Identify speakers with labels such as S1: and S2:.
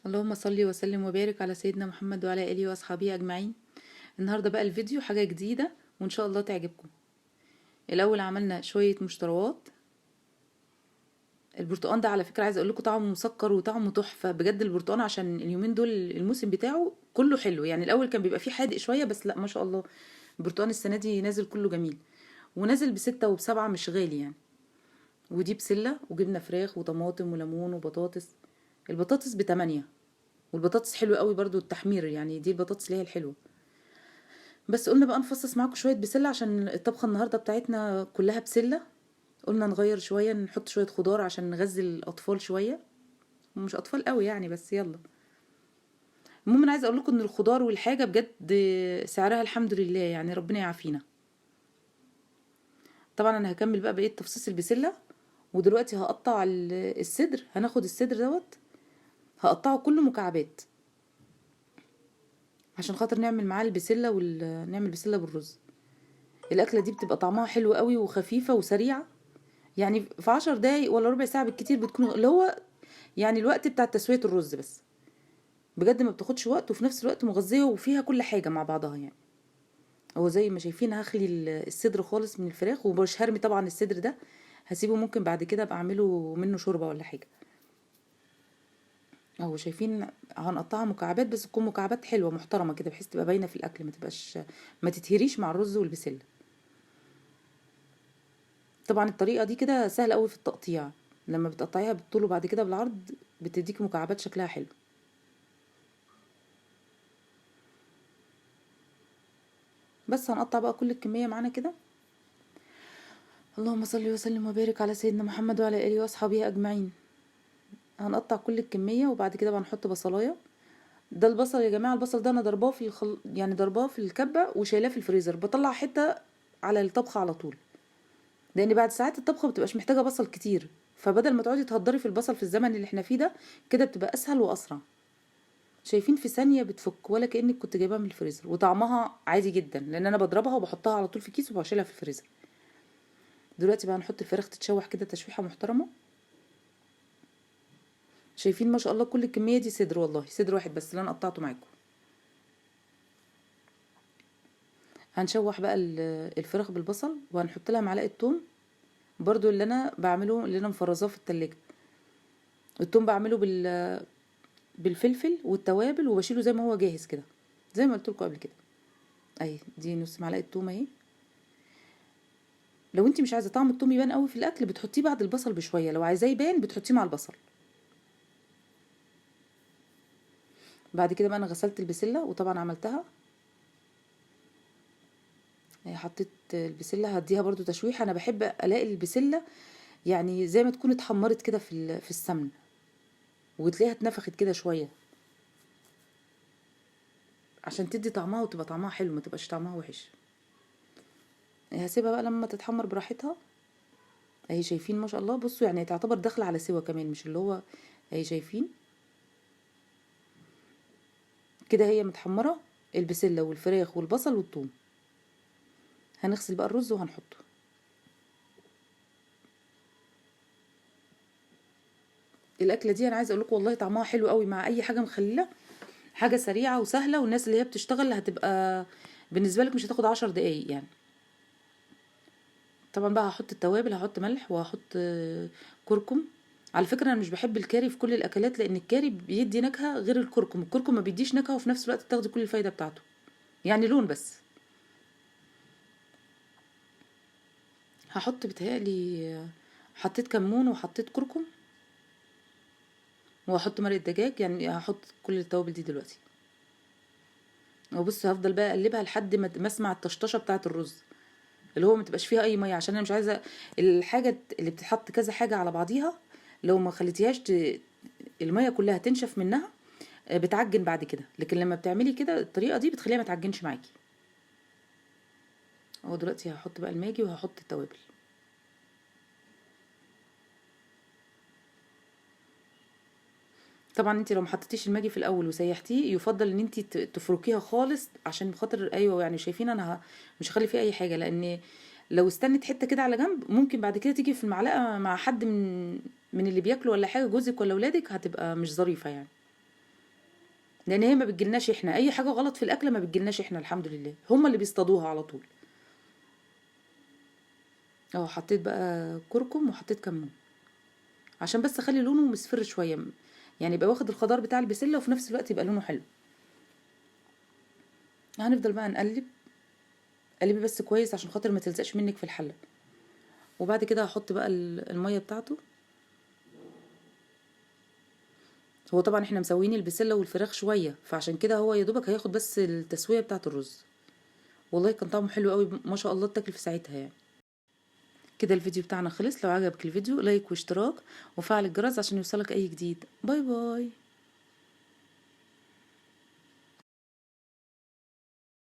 S1: اللهم صل وسلم وبارك على سيدنا محمد وعلى اله واصحابه اجمعين. النهارده بقى الفيديو حاجه جديده وان شاء الله تعجبكم. الاول عملنا شويه مشتروات. البرتقال ده على فكره عايزه اقول لكم طعمه مسكر وطعمه تحفه بجد. البرتقال عشان اليومين دول الموسم بتاعه كله حلو، يعني الاول كان بيبقى فيه حادق شويه بس لا ما شاء الله. البرتقال السنه دي نازل كله جميل، ونازل بستة وبسبعة مش غالي يعني. ودي بسله وجبنه فراخ وطماطم وليمون وبطاطس. البطاطس ب8، والبطاطس حلوه قوي برضو التحمير، يعني دي البطاطس اللي هي الحلوه. بس قلنا بقى نفصص معاكم شويه بسله عشان الطبخه النهارده بتاعتنا كلها بسله. قلنا نغير شويه، نحط شويه خضار عشان نغذي الاطفال شويه، ومش اطفال قوي يعني بس يلا. المهم انا عايزه اقول لكم ان الخضار والحاجه بجد سعرها الحمد لله، يعني ربنا يعافينا. طبعا انا هكمل بقى بقيه تفصيص البسله. ودلوقتي هقطع الصدر. هناخد الصدر دوت هقطعه كله مكعبات عشان خاطر نعمل معاه البسله نعمل بسله بالرز. الاكله دي بتبقى طعمها حلو قوي وخفيفه وسريعه، يعني في 10 دقايق ولا ربع ساعة بالكتير بتكون اللي هو يعني الوقت بتاع تسوية الرز بس. بجد ما بتاخدش وقت، وفي نفس الوقت مغذية وفيها كل حاجة مع بعضها يعني. هو زي ما شايفين هخلي الصدر خالص من الفراخ، ومش هرمي طبعا الصدر ده، هسيبه ممكن بعد كده ابقى اعمله منه شوربة ولا حاجة. اهو شايفين هنقطعها مكعبات بس تكون مكعبات حلوة محترمة كده بحيث تبقى باينة في الاكل، ما تتهريش مع الرز والبسلة. طبعا الطريقة دي كده سهلة قوي في التقطيع، لما بتقطعيها بالطول وبعد كده بالعرض بتديكي مكعبات شكلها حلو. بس هنقطع بقى كل الكمية معانا كده. اللهم صل وسلم وبارك على سيدنا محمد وعلى اله واصحابه اجمعين. هنقطع كل الكمية وبعد كده بقى نحط بصلاية. ده البصل يا جماعة، البصل ده انا ضرباه يعني ضرباه في الكبة وشايلاه في الفريزر، بطلع حتة على الطبخة على طول، لان بعد ساعات الطبخة مبتبقاش محتاجة بصل كتير. فبدل ما تقعدي تهدري في البصل في الزمن اللي احنا فيه ده، كده بتبقى اسهل واسرع. شايفين في ثانية بتفك ولا كأنك كنت جايباها من الفريزر، وطعمها عادي جدا لان انا بضربها وبحطها على طول في كيس وبشيلها في الفريزر. دلوقتي بقى نحط الفراخ تتشوح كده تشويحة محترمة. شايفين ما شاء الله كل الكمية دي صدر، والله صدر واحد بس اللي انا قطعته معاكم. هنشوح بقى الفراخ بالبصل وهنحط لها معلقة توم، برضو اللي انا بعمله اللي انا مفرزاه في التلاجة. التوم بعمله بالفلفل والتوابل وبشيله زي ما هو جاهز كده، زي ما قلت لكم قبل كده. اهي دي نص معلقة توم اهي. لو انت مش عايزه طعم التوم يبان قوي في الاكل بتحطيه بعد البصل بشويه، لو عايزاه يبان بتحطيه مع البصل. بعد كده بقى انا غسلت البسله وطبعا عملتها. حطيت البسله هديها برضو تشويح. انا بحب الاقي البسله يعني زي ما تكون اتحمرت كده في السمن، وتلاقيها اتنفخت كده شويه عشان تدي طعمها وتبقى طعمها حلو ما تبقاش طعمها وحش. هسيبها بقى لما تتحمر براحتها. اهي شايفين ما شاء الله، بصوا يعني تعتبر داخله على سوا كمان مش اللي هو. اهي شايفين كده هي متحمره، البسله والفراخ والبصل والثوم. هنغسل بقى الرز وهنحطه. الاكله دي انا عايزه اقول لكم والله طعمها حلو قوي مع اي حاجه مخلله، حاجه سريعه وسهله، والناس اللي هي بتشتغل هتبقى بالنسبه لك مش هتاخد 10 دقايق يعني. طبعا بقى هحط التوابل، هحط ملح وهحط كركم. على فكره انا مش بحب الكاري في كل الاكلات لان الكاري بيدي نكهه غير الكركم. الكركم ما بيديش نكهه وفي نفس الوقت بتاخدي كل الفايده بتاعته، يعني لون بس. هحط بتهيألي حطيت كمون وحطيت كركم وهحط مرقه دجاج، يعني هحط كل التوابل دي دلوقتي. وبص هفضل بقى اقلبها لحد ما اسمع الطشطشه بتاعه الرز، اللي هو ما تبقاش فيها اي ميه، عشان انا مش عايزه الحاجه اللي بتتحط كذا حاجه على بعضيها لو ما خليتيهاش الميه كلها تنشف منها بتعجن بعد كده. لكن لما بتعملي كده الطريقه دي بتخليها ما تعجنش معاكي. اهو دلوقتي هحط بقى الماجي وهحط التوابل. طبعا انت لو ما حطيتيش الماجي في الاول وسيحتيه يفضل ان انت تفركيها خالص عشان خاطر ايوه يعني شايفين انا مش هخلي فيه اي حاجه، لان لو استنت حته كده على جنب ممكن بعد كده تيجي في المعلقه مع حد من اللي بياكلوا ولا حاجه، جوزك ولا ولادك، هتبقى مش ظريفه يعني. لان هي ما بتجيلناش احنا، اي حاجه غلط في الاكله ما بتجيلناش احنا الحمد لله، هما اللي بيصطادوها على طول. اه حطيت بقى كركم وحطيت كمون عشان بس اخلي لونه مصفر شويه، يعني يبقى واخد الخضار بتاع البسله وفي نفس الوقت يبقى لونه حلو. هنفضل بقى نقلب، قلبي بس كويس عشان خاطر ما تلزقش منك في الحله. وبعد كده هحط بقى الميه بتاعته. هو طبعا احنا مسويين البسله والفراخ شويه، فعشان كده هو يا دوبك هياخد بس التسويه بتاعه الرز. والله كان طعمه حلو قوي ما شاء الله، اتاكل في ساعتها يعني. كده الفيديو بتاعنا خلص. لو عجبك الفيديو لايك واشتراك وفعل الجرس عشان يوصلك اي جديد. باي باي.